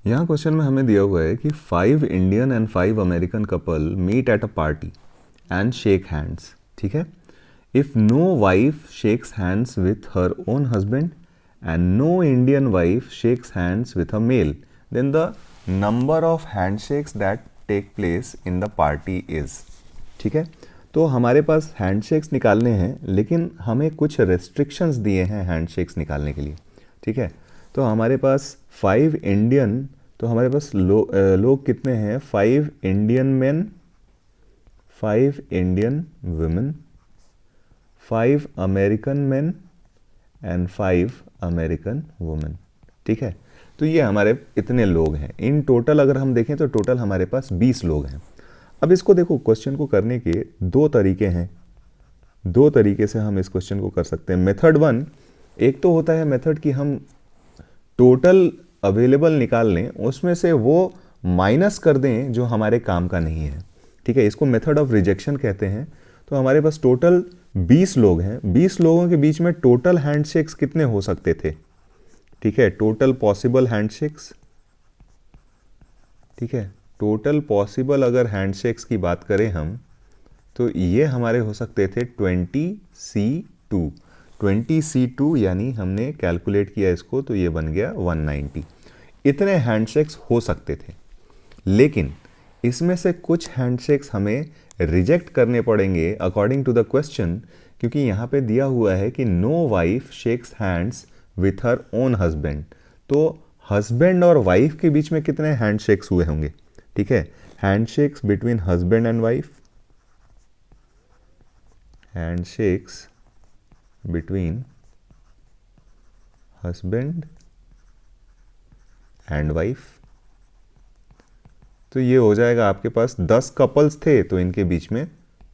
यहाँ क्वेश्चन में हमें दिया हुआ है कि 5 Indian and 5 American couple meet at a party and shake hands, ठीक है। If no wife shakes hands with her own husband and no Indian wife shakes hands with a male, then the number of handshakes that take place in the party is, ठीक है। तो हमारे पास handshakes निकालने हैं, लेकिन हमें कुछ restrictions दिए हैं हैंडशेक्स निकालने के लिए, ठीक है। तो हमारे पास 5 इंडियन, तो हमारे पास लोग कितने हैं? 5 Indian main, 5 Indian women, 5 American main and 5 American women, ठीक है। तो ये हमारे इतने लोग हैं। इन टोटल अगर हम देखें तो टोटल हमारे पास 20 लोग हैं। अब इसको देखो, क्वेश्चन को करने के दो तरीके हैं, दो तरीके से हम इस क्वेश्चन को कर सकते हैं। मेथड वन, एक तो होता है मेथड कि हम टोटल अवेलेबल निकाल लें, उसमें से वो माइनस कर दें जो हमारे काम का नहीं है, ठीक है। इसको मेथड ऑफ रिजेक्शन कहते हैं। तो हमारे पास टोटल 20 लोग हैं, 20 लोगों के बीच में टोटल हैंडशेक्स कितने हो सकते थे, ठीक है। टोटल पॉसिबल हैंडशेक्स, ठीक है। टोटल पॉसिबल अगर हैंडशेक्स की बात करें हम, तो ये हमारे हो सकते थे 20C2, 20C2, यानी हमने कैलकुलेट किया इसको तो ये बन गया 190। इतने हैंडशेक्स हो सकते थे, लेकिन इसमें से कुछ हैंडशेक्स हमें रिजेक्ट करने पड़ेंगे अकॉर्डिंग टू द क्वेश्चन, क्योंकि यहाँ पे दिया हुआ है कि no wife shakes hands with her own husband. तो हस्बैंड और वाइफ के बीच में कितने हैंडशेक्स हुए होंगे, ठीक है। Handshakes between husband and wife, handshakes between husband and wife, तो ये हो जाएगा आपके पास 10 कपल्स थे तो इनके बीच में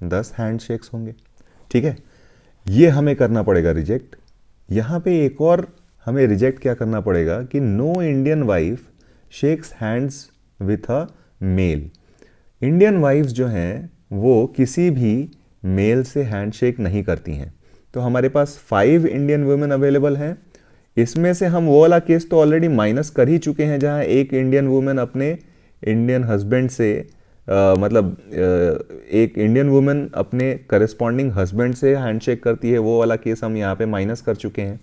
10 हैंडशेक्स होंगे, ठीक है। ये हमें करना पड़ेगा रिजेक्ट। यहाँ पे एक और हमें रिजेक्ट क्या करना पड़ेगा कि no Indian wife shakes hands with a male. Indian wives जो हैं वो किसी भी मेल से हैंडशेक नहीं करती हैं। तो हमारे पास 5 इंडियन वुमेन अवेलेबल हैं। इसमें से हम वो वाला केस तो ऑलरेडी माइनस कर ही चुके हैं जहां एक इंडियन वुमेन अपने इंडियन हस्बैंड से एक इंडियन वुमेन अपने करस्पॉन्डिंग हस्बैंड से हैंडशेक करती है, वो वाला केस हम यहाँ पे माइनस कर चुके हैं।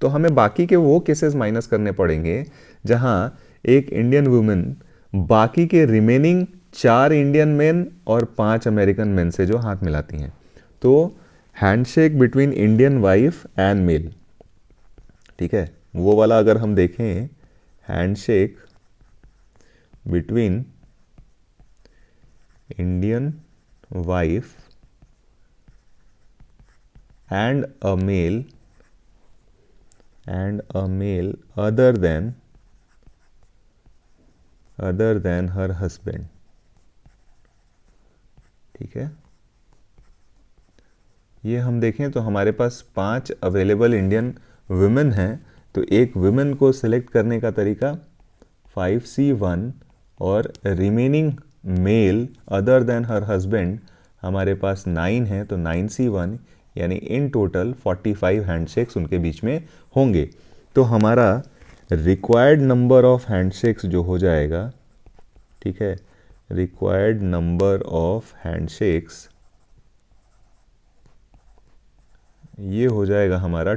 तो हमें बाकी के वो केसेस माइनस करने पड़ेंगे जहां एक इंडियन वुमेन बाकी के रिमेनिंग 4 इंडियन मेन और 5 अमेरिकन मेन से जो हाथ मिलाती हैं। तो handshake between Indian wife and male, ठीक है, वो वाला अगर हम देखें, handshake between Indian wife and a male other than her husband, ठीक है। ये हम देखें तो हमारे पास 5 अवेलेबल इंडियन वुमेन हैं। तो एक वुमेन को सिलेक्ट करने का तरीका 5C1 और remaining male other than her husband हमारे पास 9 हैं, तो 9C1, यानी इन टोटल 45 हैंडशेक्स उनके बीच में होंगे। तो हमारा रिक्वायर्ड नंबर ऑफ हैंडशेक्स जो हो जाएगा, ठीक है, रिक्वायर्ड नंबर ऑफ हैंडशेक्स, ये हो जाएगा हमारा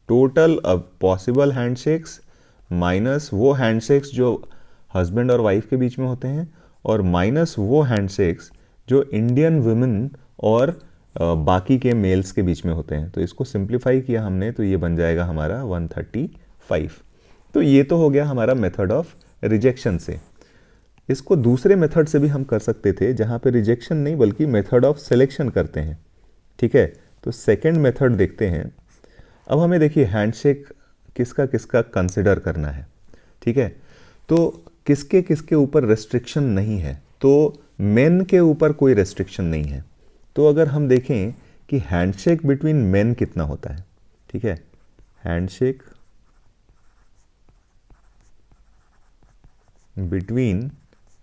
टोटल अब पॉसिबल हैंडशेक्स माइनस वो हैंडशेक्स जो हस्बैंड और वाइफ के बीच में होते हैं, और माइनस वो हैंडशेक्स जो इंडियन वुमेन और बाकी के मेल्स के बीच में होते हैं। तो इसको सिंप्लीफाई किया हमने, तो ये बन जाएगा हमारा 135। तो ये तो हो गया हमारा मेथड ऑफ रिजेक्शन से। इसको दूसरे मेथड से भी हम कर सकते थे, जहाँ पे रिजेक्शन नहीं बल्कि मेथड ऑफ सिलेक्शन करते हैं, ठीक है। तो सेकंड मेथड देखते हैं। अब हमें देखिए हैंडशेक किसका किसका कंसिडर करना है, ठीक है। तो किसके किसके ऊपर रेस्ट्रिक्शन नहीं है, तो मेन के ऊपर कोई रेस्ट्रिक्शन नहीं है। तो अगर हम देखें कि हैंडशेक बिटवीन मेन कितना होता है, ठीक है, हैंडशेक बिटवीन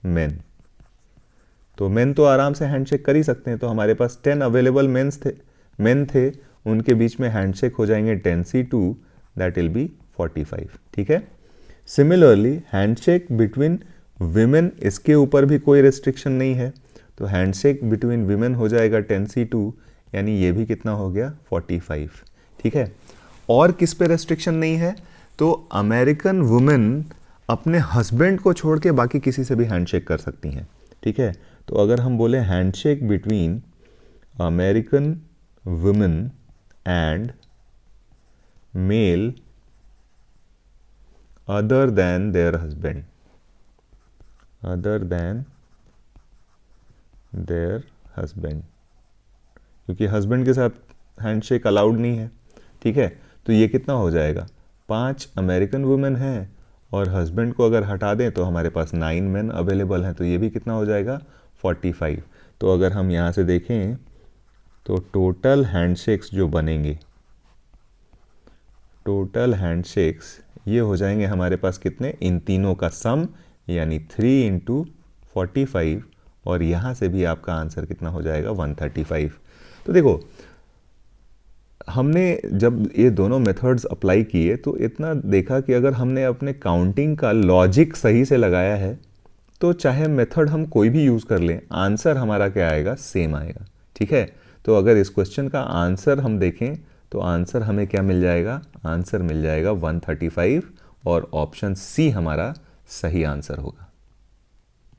मेन, तो मेन तो आराम से हैंडशेक कर ही सकते हैं। तो हमारे पास 10 अवेलेबल मेन थे, उनके बीच में हैंडशेक हो जाएंगे 10C2, दैट विल बी 45, ठीक है। सिमिलरली हैंडशेक बिटवीन विमेन, इसके ऊपर भी कोई रेस्ट्रिक्शन नहीं है, तो हैंडशेक बिटवीन विमेन हो जाएगा 10c2, यानी ये भी कितना हो गया 45। ठीक है, और किस पे रेस्ट्रिक्शन नहीं है, तो अमेरिकन वुमेन अपने हस्बैंड को छोड़ के बाकी किसी से भी हैंडशेक कर सकती हैं। ठीक है, तो अगर हम बोले handshake between American women and male other than their husband, other than their husband, क्योंकि हस्बैंड के साथ हैंडशेक अलाउड नहीं है। ठीक है, तो ये कितना हो जाएगा, 5 अमेरिकन वुमेन हैं और हस्बैंड को अगर हटा दें तो हमारे पास 9 मेन अवेलेबल हैं, तो ये भी कितना हो जाएगा 45। तो अगर हम यहाँ से देखें तो टोटल हैंडशेक्स जो बनेंगे, टोटल हैंडशेक्स ये हो जाएंगे हमारे पास कितने, इन तीनों का सम, यानी 3 × 45, और यहाँ से भी आपका आंसर कितना हो जाएगा 135। तो देखो हमने जब ये दोनों मेथड्स अप्लाई किए तो इतना देखा कि अगर हमने अपने काउंटिंग का लॉजिक सही से लगाया है तो चाहे मेथड हम कोई भी यूज़ कर लें, आंसर हमारा क्या आएगा, सेम आएगा। ठीक है, तो अगर इस क्वेश्चन का आंसर हम देखें तो आंसर हमें क्या मिल जाएगा, आंसर मिल जाएगा 135, और ऑप्शन सी हमारा सही आंसर होगा।